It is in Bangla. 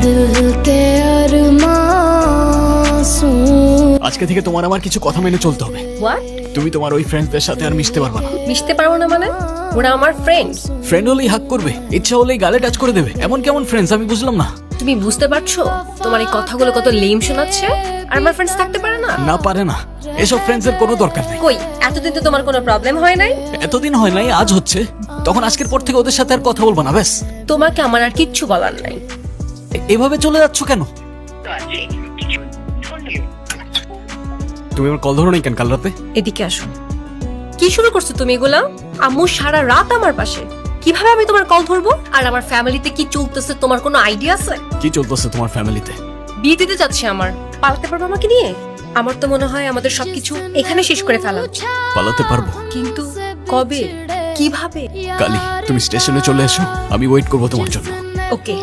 दिल के अरमासूं। আজকে থেকে তোমার আমার কিছু কথা মেনে চলতে হবে। হোয়াট? তুমি তোমার ওই ফ্রেন্ডসদের সাথে আর মিশতে পারবে না। মিশতে পারবো না মানে? ওরা আমার ফ্রেন্ডস। ফ্রেন্ড হলেই হাক করবে, ইচ্ছা হলেই গালে টাচ করে দেবে, এমন কেমন ফ্রেন্ডস আমি বুঝলাম না। তুমি বুঝতে পারছো তোমার এই কথাগুলো কত লেম শোনাচ্ছে? আর আমার ফ্রেন্ডস থাকতে পারে না? না পারে না, এসব ফ্রেন্ডসের কোনো দরকার নেই। কই এতদিন তো তোমার কোনো প্রবলেম হয় নাই। এতদিন হয় নাই, আজ হচ্ছে। তখন আজকের পর থেকে ওদের সাথে আর কথা বলবো না, ব্যাস। তোমাকে আমার আর কিচ্ছু বলার নাই। এভাবে চলে যাচ্ছ কেন? তুমি আমার কল ধরো নাই কেন কাল রাতে? এদিকে আসো। কি শুরু করছো তুমি এগুলা? আম্মু সারা রাত আমার পাশে, কিভাবে আমি তোমার কল ধরবো? আর আমার ফ্যামিলিতে কি চলতেছে তোমার কোনো আইডিয়া আছে? কি চলতেছে তোমার ফ্যামিলিতে? বিয়ে দিতে যাচ্ছে আমার, পালাতে পারবো আমাকে নিয়ে? আমার তো মনে হয় আমাদের সবকিছু এখানে শেষ করে ফেলা উচিত। পালাতে পারবো, কিন্তু কবে, কিভাবে? কালি তুমি স্টেশনে চলে এসো, আমি ওয়েট করবো তোমার জন্য। ওকে।